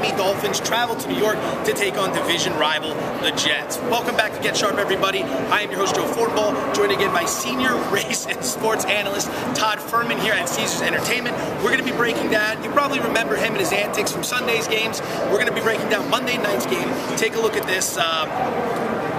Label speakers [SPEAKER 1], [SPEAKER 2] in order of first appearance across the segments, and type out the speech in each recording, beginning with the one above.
[SPEAKER 1] Miami Dolphins travel to New York to take on division rival, the Jets. Welcome back to Get Sharp, everybody. I am your host, Fortenbaugh, joined again by senior race and sports analyst Todd Fuhrman here at Caesars Entertainment. We're going to be breaking down, you probably remember him and his antics from Sunday's games. We're going to be breaking down Monday night's game. Take a look at this.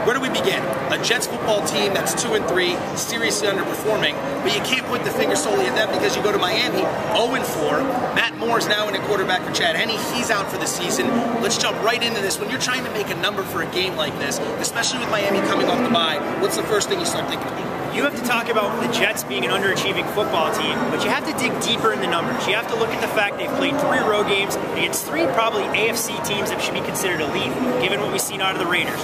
[SPEAKER 1] Where do we begin? A Jets football team that's 2-3, seriously underperforming, but you can't put the finger solely at that because you go to Miami, 0-4. Matt Moore's now in at quarterback for Chad Henne. He's out for the season. Let's jump right into this. When you're trying to make a number for a game like this, especially with Miami coming off the bye, what's the first thing you start thinking about?
[SPEAKER 2] You have to talk about the Jets being an underachieving football team, but you have to dig deeper in the numbers. You have to look at the fact they've played 3 road games against 3 probably AFC teams that should be considered elite, given what we've seen out of the Raiders.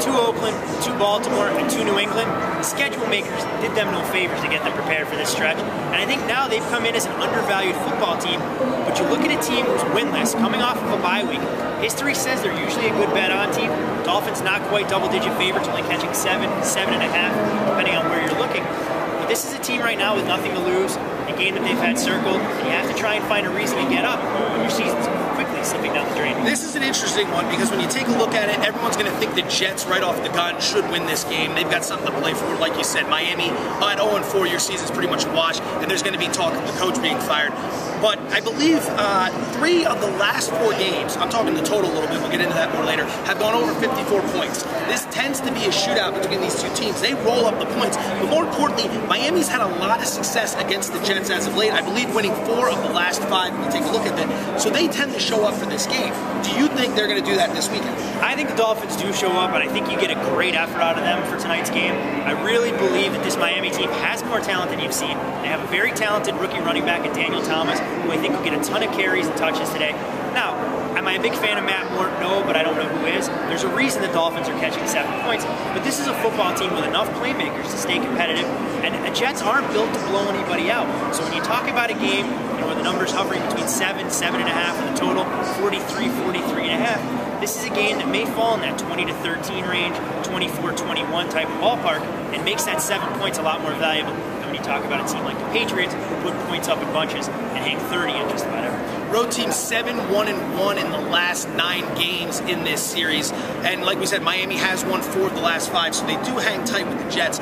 [SPEAKER 2] 2 Oakland, 2 Baltimore, and 2 New England. The schedule makers did them no favors to get them prepared for this stretch. And I think now they've come in as an undervalued football team, but you look at a team who's winless, coming off of a bye week. History says they're usually a good bet-on team. Dolphins not quite double-digit favorites, only catching 7, 7.5, depending on where you're looking. But this is a team right now with nothing to lose, a game that they've had circled, and you have to try and find a reason to get up when your season's quickly slipping down the drain.
[SPEAKER 1] This is an interesting one because when you take a look at it, everyone's going to think the Jets right off the gun should win this game. They've got something to play for. Like you said, Miami at 0-4, your season's pretty much a wash, and there's going to be talk of the coach being fired. But I believe 3 of the last 4 games, I'm talking the total a little bit, we'll get into that more later, have gone over 54 points. This tends to be a shootout between these 2 teams. They roll up the points. But more importantly, Miami's had a lot of success against the Jets as of late. I believe winning 4 of the last 5 when you take a look at it. So they tend to show up for this game. Do you think they're going to do that this weekend?
[SPEAKER 2] I think the Dolphins do show up, and I think you get a great effort out of them for tonight's game. I really believe that this Miami team has more talent than you've seen. They have a very talented rookie running back in Daniel Thomas, who I think will get a ton of carries and touches today. Now, am I a big fan of Matt Moore? No, but I don't know who is. There's a reason the Dolphins are catching 7 points, but this is a football team with enough playmakers to stay competitive, and the Jets aren't built to blow anybody out. So when you talk about a game where the numbers hovering between 7, 7.5 and the total 43, 43.5, this is a game that may fall in that 20 to 13 range, 24, 21 type of ballpark, and makes that 7 points a lot more valuable than when you talk about a team like the Patriots, who put points up in bunches and hang 30 in just about everything.
[SPEAKER 1] Road team 7-1-1 in the last 9 games in this series. And like we said, Miami has won 4 of the last 5, so they do hang tight with the Jets.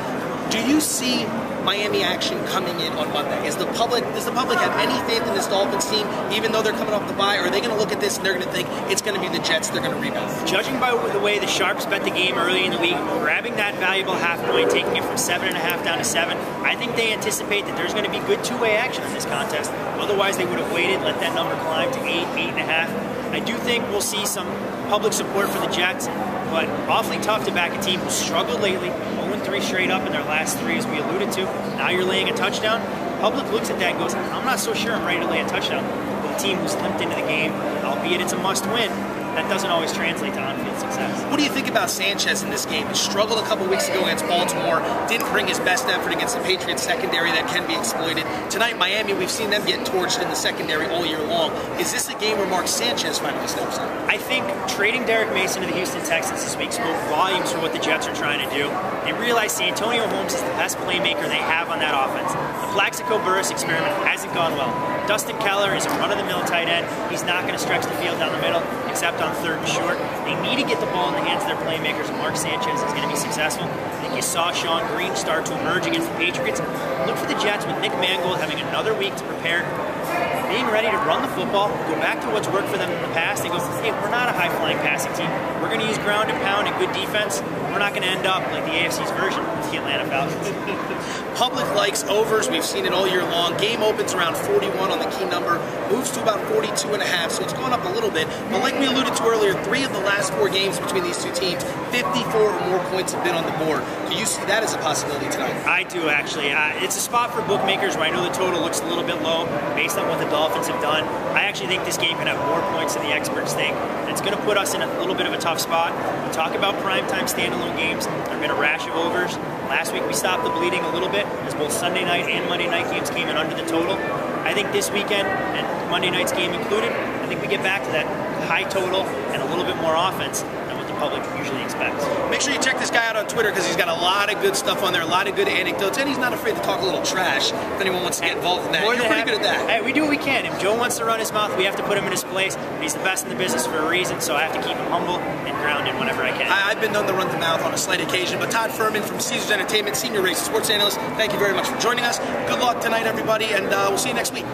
[SPEAKER 1] Do you see Miami action coming in on Monday? Does the public have any faith in this Dolphins team, even though they're coming off the bye? Or are they going to look at this and they're going to think it's going to be the Jets, they're going to rebound?
[SPEAKER 2] Judging by the way the Sharps bet the game early in the week, grabbing that valuable half point, taking it from 7.5 down to 7, I think they anticipate that there's going to be good two-way action in this contest. Otherwise, they would have waited, let that number climb to 8, 8.5. I do think we'll see some public support for the Jets, but awfully tough to back a team who struggled lately, 0-3 straight up in their last 3, as we alluded to. Now you're laying a touchdown. Public looks at that and goes, I'm not so sure I'm ready to lay a touchdown. But a team who's limped into the game, albeit it's a must-win, that doesn't always translate to on-field success.
[SPEAKER 1] What do you think about Sanchez in this game? He struggled a couple weeks ago against Baltimore, didn't bring his best effort against the Patriots secondary that can be exploited. Tonight, Miami, we've seen them get torched in the secondary all year long. Is this a game where Mark Sanchez finally steps up?
[SPEAKER 2] I think trading Derek Mason to the Houston Texans this week spoke volumes for what the Jets are trying to do. They realize Santonio Holmes is the best playmaker they have on that offense. The Plaxico Burress experiment hasn't gone well. Dustin Keller is a run-of-the-mill tight end. He's not going to stretch the field down the middle, except on 3rd and short. They need to get the ball in the hands of their playmakers, and Mark Sanchez is going to be successful. I think you saw Sean Green start to emerge against the Patriots. Look for the Jets with Nick Mangold having another week to prepare, being ready to run the football, go back to what's worked for them in the past, and go, hey, we're not a high-flying passing team. We're going to use ground and pound and good defense. We're not going to end up like the AFC's version of the Atlanta Falcons.
[SPEAKER 1] Public likes overs. We've seen it all year long. Game opens around 41 on the key number, moves to about 42.5, so it's gone up a little bit. But like we alluded to earlier, 3 of the last 4 games between these 2 teams, 54 or more points have been on the board. Do you see that as a possibility tonight?
[SPEAKER 2] I do, actually. It's a spot for bookmakers where I know the total looks a little bit low based on what the Dolphins have done. I actually think this game can have more points than the experts think. And it's going to put us in a little bit of a tough spot. We talk about primetime standalone games. There have been a rash of overs. Last week we stopped the bleeding a little bit as both Sunday night and Monday night games came in under the total. I think this weekend, and Monday night's game included, I think we get back to that high total and a little bit more offense than what the public usually expects.
[SPEAKER 1] Make sure you check this guy out on Twitter because he's got a lot of good stuff on there, a lot of good anecdotes, and he's not afraid to talk a little trash if anyone wants to get involved in that. You're pretty good at that.
[SPEAKER 2] Hey, we do what we can. If Joe wants to run his mouth, we have to put him in his place. He's the best in the business for a reason, so I have to keep him humble and grounded whenever I can.
[SPEAKER 1] I've been known to run the mouth on a slight occasion, but Todd Fuhrman from Caesars Entertainment, Senior Race Sports Analyst, thank you very much for joining us. Good luck tonight, everybody, and we'll see you next week.